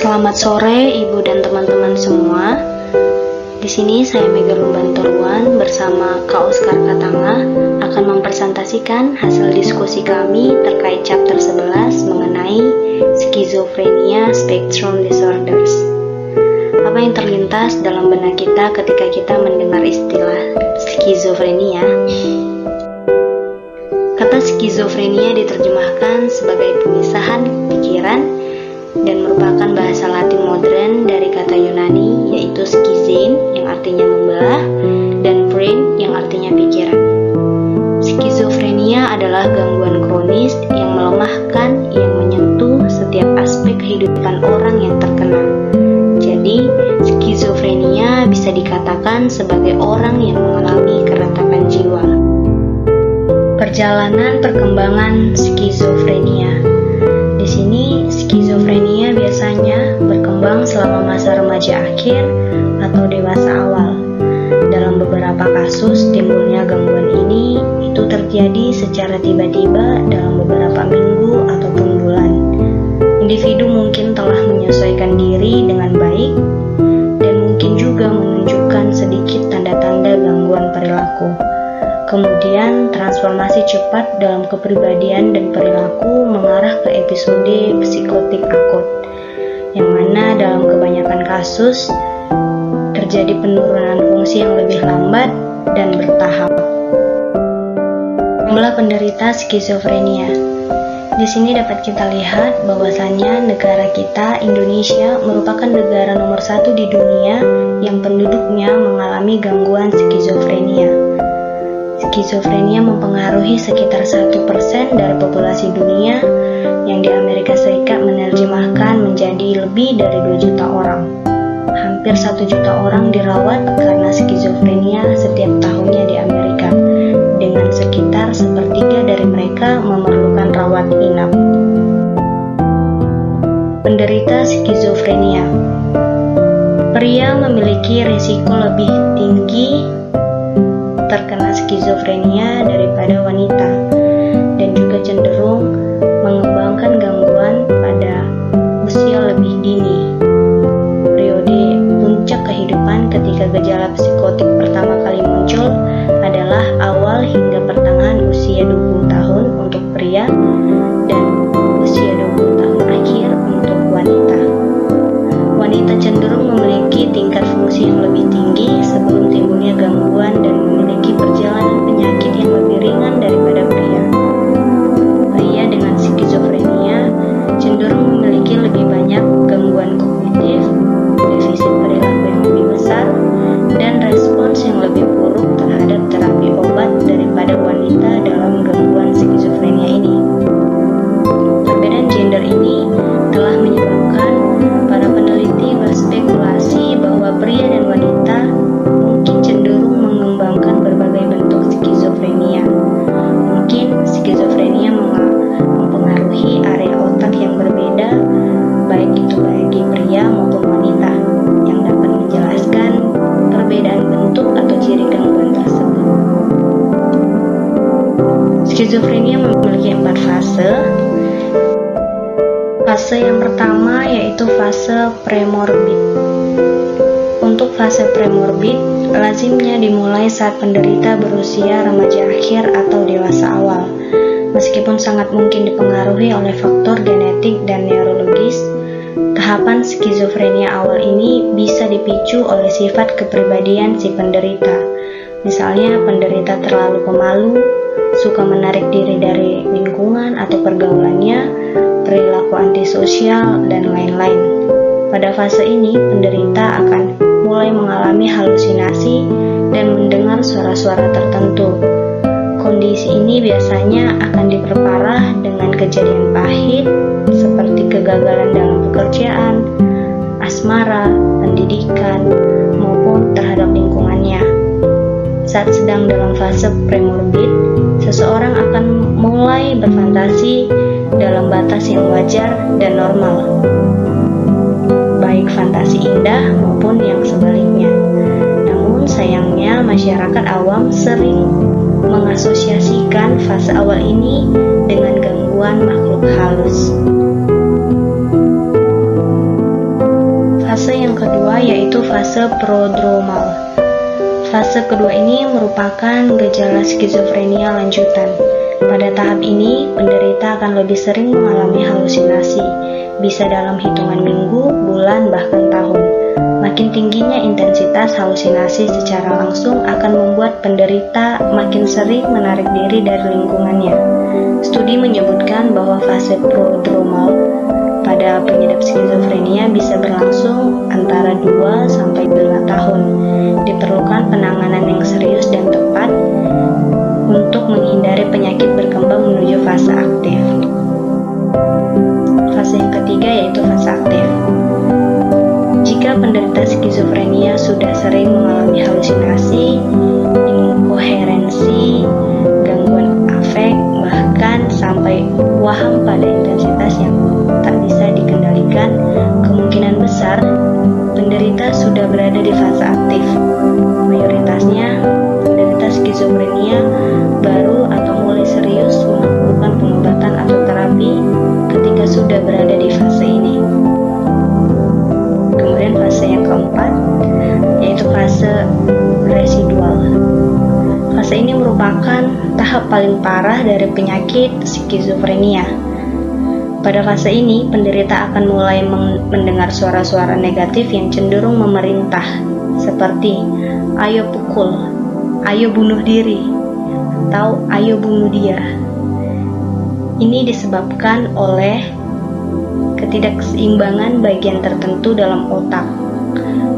Selamat sore Ibu dan teman-teman semua. Di sini saya Mega Lumbantoruan bersama Kak Oskar Katanga akan mempresentasikan hasil diskusi kami terkait chapter 11 mengenai Schizophrenia Spectrum Disorders. Apa yang terlintas dalam benak kita ketika kita mendengar istilah skizofrenia? Kata skizofrenia diterjemahkan sebagai pemisahan pikiran dan merupakan bahasa Latin modern dari kata Yunani yaitu schizein yang artinya membelah dan phrein yang artinya pikiran. Skizofrenia adalah gangguan kronis yang melemahkan yang menyentuh setiap aspek kehidupan orang yang terkena. Jadi, skizofrenia bisa dikatakan sebagai orang yang mengalami keretakan jiwa. Perjalanan perkembangan skizofrenia. Di sini, skizofrenia biasanya berkembang selama masa remaja akhir atau dewasa awal. Dalam beberapa kasus, timbulnya gangguan ini itu terjadi secara tiba-tiba dalam beberapa minggu ataupun bulan. Individu mungkin telah menyesuaikan diri dengan baik dan mungkin juga menunjukkan sedikit tanda-tanda gangguan perilaku. Kemudian transformasi cepat dalam kepribadian dan perilaku mengarah ke episode psikotik akut, yang mana dalam kebanyakan kasus terjadi penurunan fungsi yang lebih lambat dan bertahap. Jumlah penderita skizofrenia. Di sini dapat kita lihat bahwasannya negara kita, Indonesia, merupakan negara nomor 1 di dunia yang penduduknya mengalami gangguan skizofrenia. Skizofrenia mempengaruhi sekitar 1% dari populasi dunia yang di Amerika Serikat menerjemahkan menjadi lebih dari 2 juta orang. Hampir 1 juta orang dirawat karena skizofrenia setiap tahunnya di Amerika, dengan sekitar sepertiga dari mereka memerlukan rawat inap. Penderita skizofrenia. Pria memiliki risiko lebih tinggi terkena skizofrenia daripada wanita dan juga cenderung mengembangkan gangguan pada usia lebih dini. Periode puncak kehidupan ketika gejala psikotik pertama kali muncul adalah awal hingga pertengahan usia 20 tahun untuk pria dan usia 20 tahun akhir untuk wanita. Wanita cenderung memiliki tingkat fungsi yang lebih tinggi sebelum timbulnya gangguan dan memiliki perjalanan penyakit yang lebih ringan daripada pria. Pria dengan skizofrenia cenderung memiliki lebih banyak gangguan kognitif, defisit perilaku yang lebih besar, dan respons yang lebih buruk terhadap terapi obat daripada wanita dalam gangguan skizofrenia ini. Perbedaan gender ini telah menyebabkan para peneliti berspekulasi bahwa pria dan wanita mungkin cenderung mengembangkan berbagai bentuk skizofrenia. Mungkin skizofrenia mempengaruhi area otak yang berbeda, baik itu bagi pria maupun wanita, yang dapat menjelaskan perbedaan bentuk atau ciri gangguan tersebut. Skizofrenia memiliki 4 fase. Fase yang pertama yaitu fase premorbid. Untuk fase premorbid, lazimnya dimulai saat penderita berusia remaja akhir atau dewasa awal. Meskipun sangat mungkin dipengaruhi oleh faktor genetik dan neurologis, tahapan skizofrenia awal ini bisa dipicu oleh sifat kepribadian si penderita. Misalnya, penderita terlalu pemalu, suka menarik diri dari lingkungan atau pergaulannya, perilaku antisosial, dan lain-lain. Pada fase ini, penderita akan mulai mengalami halusinasi dan mendengar suara-suara tertentu. Kondisi ini biasanya akan diperparah dengan kejadian pahit seperti kegagalan dalam pekerjaan, asmara, pendidikan, maupun terhadap lingkungannya. Saat sedang dalam fase premorbid, seseorang akan mulai berfantasi dalam batas yang wajar dan normal, baik fantasi indah maupun yang sebaliknya. Namun sayangnya masyarakat awam sering mengasosiasikan fase awal ini dengan gangguan makhluk halus. yaitu fase prodromal. Fase kedua ini merupakan gejala skizofrenia lanjutan. Pada tahap ini, penderita akan lebih sering mengalami halusinasi, bisa dalam hitungan minggu, bulan, bahkan tahun. Makin tingginya intensitas halusinasi secara langsung akan membuat penderita makin sering menarik diri dari lingkungannya. Studi menyebutkan bahwa fase prodromal pada pengidap skizofrenia bisa berlangsung antara 2 sampai 5 tahun. Diperlukan penanganan yang serius dan tepat untuk menghindari penyakit berkembang menuju fase aktif. Fase yang ketiga yaitu fase aktif. Jika penderita skizofrenia sudah sering mengalami halusinasi, inkoherensi, gangguan afek, bahkan sampai waham pada intensitas yang tak bisa dikendalikan, kemungkinan besar penderita sudah berada di fase aktif. Mayoritasnya penderita skizofrenia baru atau mulai serius melakukan pengobatan atau terapi ketika sudah berada di fase ini. Kemudian fase yang keempat yaitu fase residual. Fase ini merupakan tahap paling parah dari penyakit skizofrenia. Pada fase ini, penderita akan mulai mendengar suara-suara negatif yang cenderung memerintah, seperti "ayo pukul", "ayo bunuh diri", atau "ayo bunuh dia". Ini disebabkan oleh ketidakseimbangan bagian tertentu dalam otak.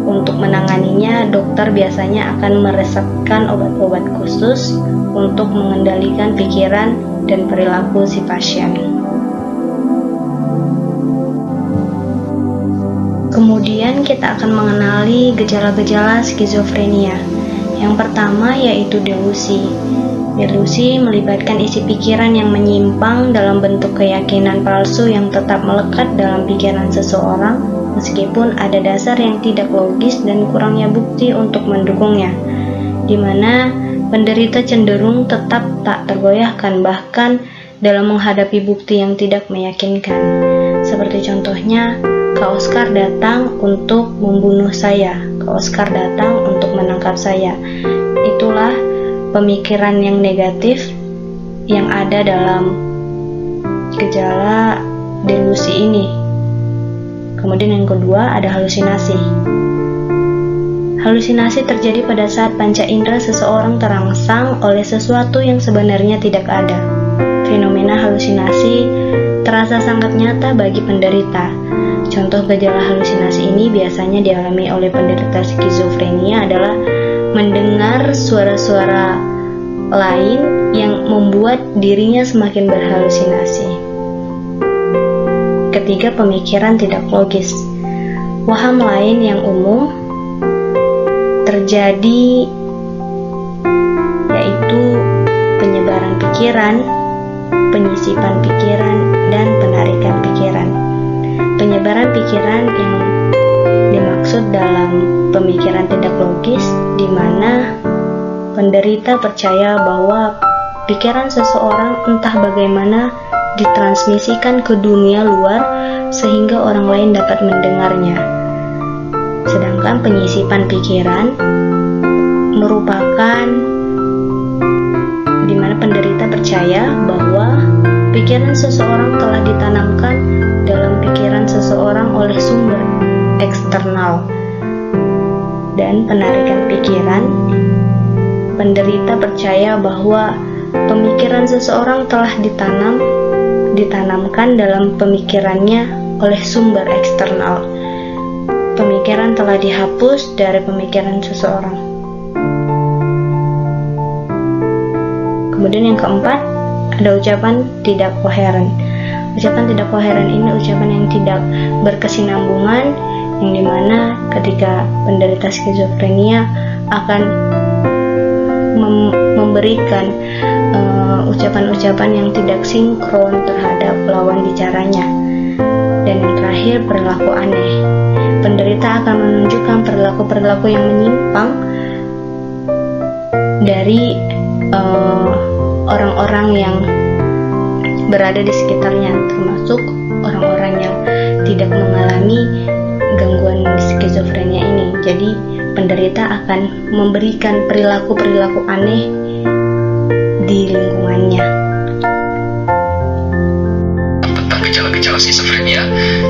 Untuk menanganinya, dokter biasanya akan meresepkan obat-obat khusus untuk mengendalikan pikiran dan perilaku si pasien. Kemudian kita akan mengenali gejala-gejala skizofrenia. Yang pertama yaitu delusi. Delusi melibatkan isi pikiran yang menyimpang dalam bentuk keyakinan palsu yang tetap melekat dalam pikiran seseorang, meskipun ada dasar yang tidak logis dan kurangnya bukti untuk mendukungnya, di mana penderita cenderung tetap tak tergoyahkan bahkan dalam menghadapi bukti yang tidak meyakinkan. Seperti contohnya, Kak Oscar datang untuk membunuh saya, Kak Oscar datang untuk menangkap saya. Itulah pemikiran yang negatif yang ada dalam gejala delusi ini. Kemudian yang kedua ada halusinasi. Halusinasi terjadi pada saat panca indera seseorang terangsang oleh sesuatu yang sebenarnya tidak ada. Fenomena halusinasi terasa sangat nyata bagi penderita. Contoh gejala halusinasi ini biasanya dialami oleh penderita skizofrenia adalah mendengar suara-suara lain yang membuat dirinya semakin berhalusinasi. Ketiga, pemikiran tidak logis. Waham lain yang umum terjadi yaitu penyebaran pikiran, penyisipan pikiran, dan penarikan pikiran. Penyebaran pikiran yang dimaksud dalam pemikiran tidak logis, di mana penderita percaya bahwa pikiran seseorang entah bagaimana ditransmisikan ke dunia luar sehingga orang lain dapat mendengarnya. Sedangkan penyisipan pikiran merupakan di mana penderita percaya bahwa pikiran seseorang telah ditanamkan dalam pikiran seseorang oleh sumber eksternal. Dan penarikan pikiran, penderita percaya bahwa pemikiran seseorang telah ditanamkan dalam pemikirannya oleh sumber eksternal. Pemikiran telah dihapus dari pemikiran seseorang. Kemudian yang keempat, ada ucapan tidak koheren. Ucapan tidak koheren ini ucapan yang tidak berkesinambungan, yang dimana ketika penderita skizofrenia akan memberikan ucapan-ucapan yang tidak sinkron terhadap lawan bicaranya. Dan yang terakhir, perilaku aneh. Penderita akan menunjukkan perilaku-perilaku yang menyimpang dari orang-orang yang berada di sekitarnya, termasuk orang-orang yang tidak mengalami gangguan skizofrenia ini. Jadi penderita akan memberikan perilaku-perilaku aneh di lingkungannya. Tentang gejala-gejala skizofrenia,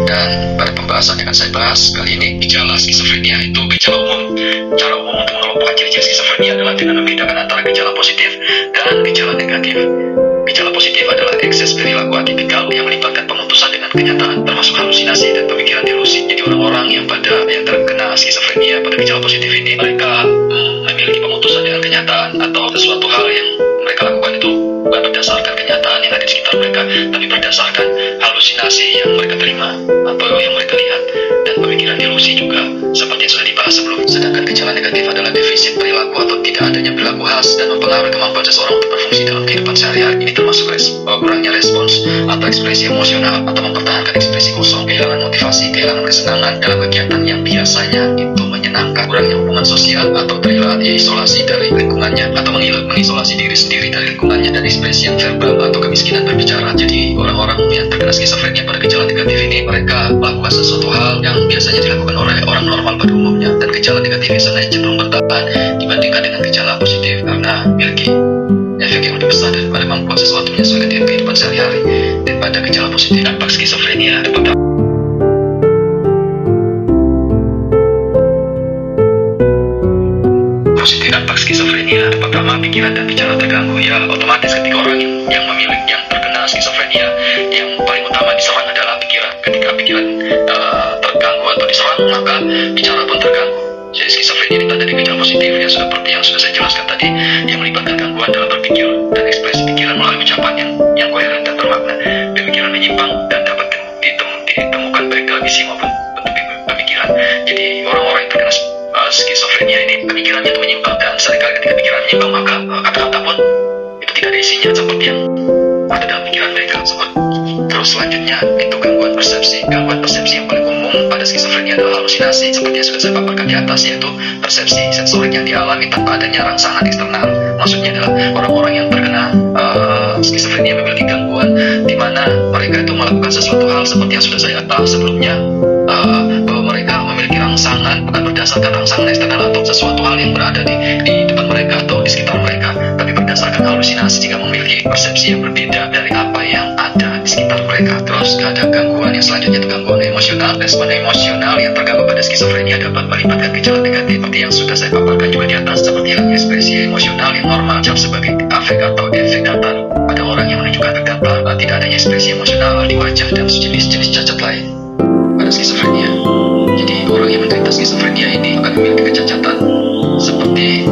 dan pada pembahasan yang akan saya bahas kali ini, gejala skizofrenia itu gejala umum. Cara umum untuk mengelompokkan ciri-ciri skizofrenia adalah dengan membedakan antara gejala positif dan gejala negatif. Gejala positif adalah ekses perilaku atipikal yang melibatkan pemutusan dengan kenyataan, termasuk halusinasi dan pemikiran delusi. Jadi orang-orang yang terkena skizofrenia pada gejala positif ini, mereka memiliki pemutusan dengan kenyataan, atau sesuatu hal yang mereka lakukan itu bukan berdasarkan kenyataan yang ada di sekitar mereka, tapi berdasarkan halusinasi yang mereka terima atau yang mereka lihat, dan pemikiran delusi juga, seperti yang sudah dibahas sebelumnya. Sedangkan gejala negatif adalah defisit perilaku atau tidak adanya perilaku khas dan mempengaruhi kemampuan seseorang untuk berfungsi dalam kehidupan sehari-hari. Ini termasuk kurangnya respons atau ekspresi emosional, atau mempertahankan ekspresi kosong, kehilangan motivasi, kehilangan kesenangan dalam kegiatan yang biasanya itu menyenangkan, kurangnya hubungan sosial atau terisolasi dari lingkungannya, atau mengisolasi diri sendiri dari lingkungannya, dan ekspresi yang verbal atau kemiskinan berbicara. Jadi orang-orang yang terkena skizofrenia pada gejala negatif ini, mereka melakukan sesuatu hal yang biasanya dilakukan oleh orang normal pada umumnya, dan gejala negatif biasanya cenderung bertahan dibandingkan dengan gejala positif karena memiliki efek yang lebih besar daripada membuat sesuatu menyesuaikan dengan kehidupan sehari-hari daripada gejala positif. Dampak skizofrenia positif. Dampak skizofrenia pertama, pikiran dan bicara terganggu. Ya, otomatis ketika orang yang terkena skizofrenia, yang paling utama diserang adalah pikiran. Ketika pikiran terganggu atau diserang, maka bicara pun terganggu. Jadi skizofrenia ini tanda gejala positif ya, seperti yang sudah saya jelaskan tadi, yang melibatkan gangguan dalam berpikir dan ekspresi pikiran melalui ucapan yang koheren dan bermakna. Pemikiran menyimpang dan dapat ditemukan baik dalam isi maupun bentuk pemikiran. Jadi orang-orang yang terkena skizofrenia ini, pemikirannya itu menyimpang, dan seringkali ketika pikiran menyimpang, maka kata-kata pun itu tidak ada isinya seperti yang ada dalam pikiran mereka. Terus selanjutnya itu gangguan persepsi. Gangguan persepsi yang paling umum pada skizofrenia adalah halusinasi, seperti yang sudah saya paparkan di atas, yaitu persepsi sensorik yang dialami tanpa adanya rangsangan eksternal. Maksudnya adalah orang-orang yang terkena skizofrenia memiliki gangguan di mana mereka itu melakukan sesuatu hal seperti yang sudah saya bahas sebelumnya, bahwa mereka memiliki rangsangan bukan berdasarkan rangsangan eksternal atau sesuatu hal yang berada di depan mereka atau di sekitar mereka, tapi berdasarkan halusinasi jika memiliki persepsi yang berbeda dari apa yang ada di sekitar mereka. Terus ada gangguan yang selanjutnya itu gangguan emosional. Respon emosional yang terganggu pada skizofrenia dapat melibatkan gejala negatif seperti yang sudah saya paparkan juga di atas, seperti hilangnya ekspresi emosional yang normal sebagai afek atau efek datar pada orang yang menunjukkan efek datar, tidak adanya ekspresi emosional di wajah, dan jenis-jenis cacat lain pada skizofrenia. Jadi orang yang menderita skizofrenia ini akan memiliki kecacatan seperti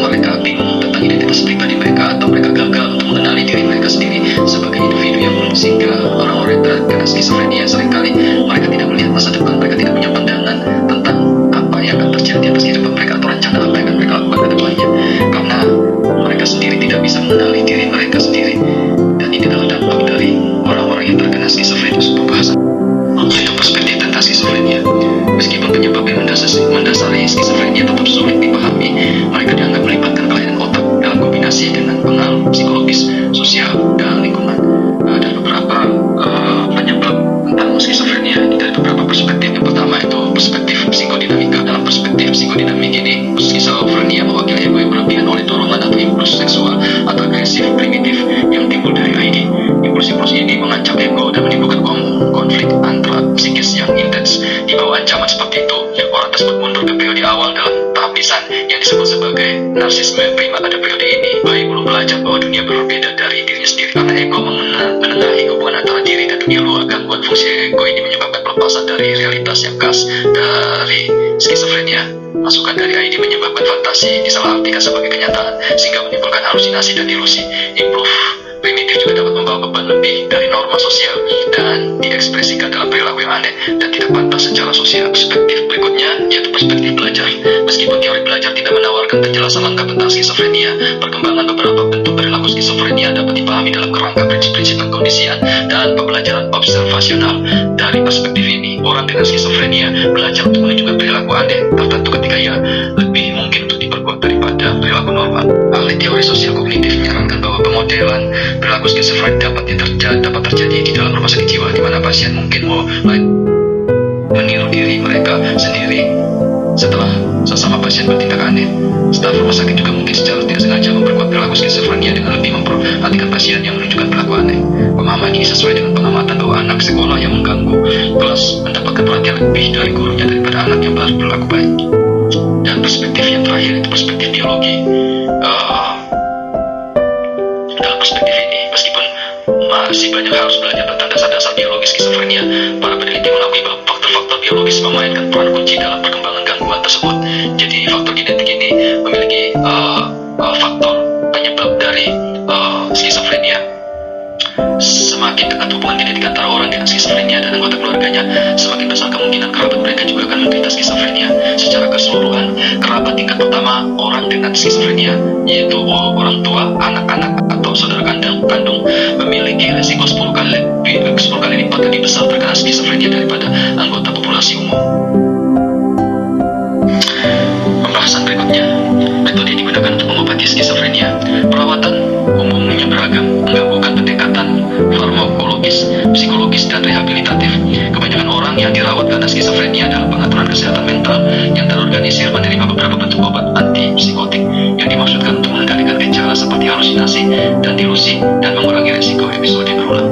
mereka bingung tentang identitas pribadi mereka, atau mereka gagal untuk mengenali diri mereka sendiri sebagai individu yang unik, sehingga orang-orang yang terkena skizofrenia seringkali mereka tidak melihat masa depan, mereka tidak punya pandangan tentang apa yang akan terjadi di atas kehidupan mereka atau rencana apa yang akan mereka lakukan ke depannya, karena mereka sendiri tidak bisa mengenali diri mereka sendiri. Dan ini adalah dampak dari orang-orang yang terkena skizofrenia. Pembahasan yaitu perspektif tentang skizofrenia. Meskipun penyebab yang mendasari skizofrenia tetap sulit dipahami, mereka dianggap melibatkan kelainan otak dalam kombinasi dengan pengaruh psikologis, sosial, dan lingkungan. Dan beberapa penyebab tentang skizofrenia ini dari beberapa perspektif. Yang pertama itu perspektif psikodinamika. Dalam perspektif psikodinamik ini, skizofrenia mewakili ego yang berlebihan oleh dorongan atau impuls seksual atau agresif primitif yang timbul dari ID. Impuls-impuls ini mengancam ego dan menimbulkan konflik antara psikis yang intens. Di bawah ancaman seperti itu, orang tersebut mundur ke periode awal dalam tahap lisan yang disebut sebagai narsisme prima. Pada periode ini, bayi belum belajar bahwa dunia berbeda dari dirinya sendiri. Karena ego menengahi hubungan antara diri dan dunia luar, gangguan fungsi ego ini menyebabkan pelepasan dari realitas yang khas dari skizofrenia. Masukan dari ID menyebabkan fantasi disalahartikan sebagai kenyataan, sehingga menimbulkan halusinasi dan ilusi. Improve primitif juga dapat membawa beban lebih dari norma sosial dan diekspresikan dalam perilaku yang aneh dan tidak pantas secara sosial. Perspektif berikutnya yaitu perspektif belajar. Meskipun teori belajar tidak menawarkan penjelasan lengkap tentang skizofrenia, perkembangan beberapa bentuk perilaku skizofrenia dapat dipahami dalam kerangka prinsip-prinsip pengkondisian dan pembelajaran observasional. Dari perspektif ini, orang dengan skizofrenia belajar untuk menunjukkan perilaku aneh tertentu ketika ia lebih mungkin untuk diperkuat daripada perilaku normal. Ahli teori sosial kognitif menyarankan bahwa pemodelan perilaku skizofrenia dapat terjadi di dalam rumah sakit jiwa, di mana pasien mungkin mau meniru diri mereka sendiri setelah sesama pasien bertindak aneh. Staf rumah sakit juga mungkin secara tidak sengaja memperkuat perilaku skizofrenia dengan lebih memperhatikan pasien yang menunjukkan perilaku aneh. Pemahaman ini sesuai dengan pengamatan bahwa anak sekolah yang mengganggu kelas mendapatkan perhatian lebih dari gurunya daripada anak yang berperilaku baik. Dan perspektif yang terakhir itu perspektif biologi. Dalam perspektif ini, meskipun masih banyak harus belajar tentang dasar-dasar biologi skizofrenia, para peneliti mengakui bahwa faktor-faktor biologis memainkan peran kunci dalam perkembangan gangguan tersebut. Jadi faktor genetik ini memiliki faktor penyebab dari skizofrenia. Semakin dekat hubungan genetik antara orang dengan skizofrenia dan anggota keluarganya, semakin besar kemungkinan kerabat mereka juga akan menderita skizofrenia. Secara keseluruhan, kerabat tingkat pertama orang dengan skizofrenia, yaitu orang tua, anak-anak, atau saudara kandung memiliki risiko 10 kali lipat lebih besar terkena skizofrenia daripada anggota populasi umum. Pembahasan berikutnya, metode digunakan untuk mengobati skizofrenia. Perawatan umumnya beragam, menggabungkan pendekatan farmakologis, psikologis, dan rehabilitatif. Kebanyakan orang yang dirawat karena skizofrenia dalam pengaturan kesehatan mental yang terorganisir menerima beberapa bentuk obat antipsikotik yang dimaksudkan untuk mengendalikan gejala seperti halusinasi dan delusi dan mengurangi risiko episode berulang.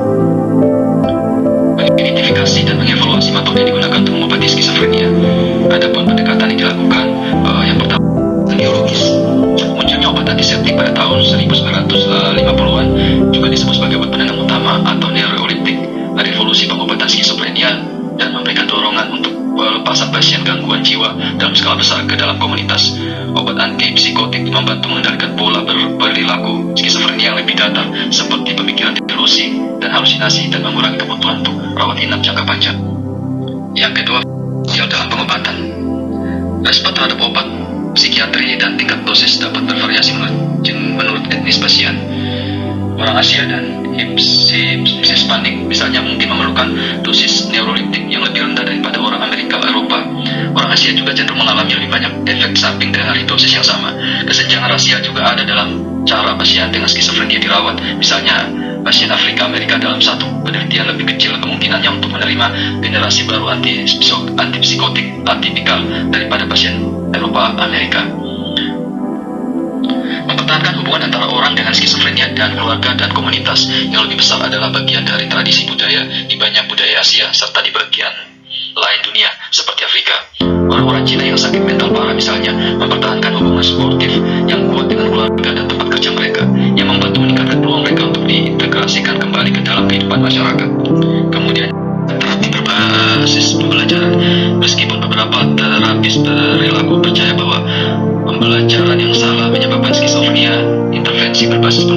Mengidentifikasi dan mengevaluasi metode yang digunakan untuk mengobati skizofrenia. Adapun pendekatan yang dilakukan, yang pertama neurologis. Munculnya obat antiseptik pada tahun 1950-an juga disebut sebagai obat penenang utama atau neuroleptik. Revolusi pengobatan skizofrenia dan memberikan dorongan untuk pelepasan pasien gangguan jiwa dalam skala besar ke dalam komunitas. Obat antipsikotik membantu mengendalikan pola perilaku skizofrenia yang lebih datar seperti pemikiran delusi dan halusinasi dan mengurangi kebutuhan untuk rawat inap jangka panjang. Yang kedua, dalam pengobatan. Respon terhadap obat psikiatri dan tingkat dosis dapat bervariasi menurut etnis pasien. Orang Asia dan Hispanik misalnya mungkin memerlukan dosis neuroleptik yang lebih rendah daripada orang Amerika atau Eropa. Orang Asia juga cenderung mengalami lebih banyak efek samping dari dosis yang sama. Kesenjangan rasial juga ada dalam cara pasien dengan skizofrenia dirawat. Misalnya, pasien Afrika Amerika dalam satu penelitian lebih kecil kemungkinannya untuk menerima generasi baru antipsikotik atipikal daripada pasien Eropa Amerika. Mempertahankan hubungan antara orang dengan skizofrenia dan keluarga dan komunitas yang lebih besar adalah bagian dari tradisi budaya di banyak budaya Asia serta di bagian lain dunia seperti Afrika. Orang-orang Cina yang sakit mental parah misalnya mempertahankan hubungan sportif yang kuat dengan keluarga dan tempat kerja mereka yang membantu meningkatkan peluang mereka untuk diintegrasikan kembali ke dalam kehidupan masyarakat. Kemudian terapi berbasis pembelajaran. Meskipun beberapa terapis perilaku percaya bahwa pembelajaran yang salah menyebabkan skizofrenia, intervensi berbasis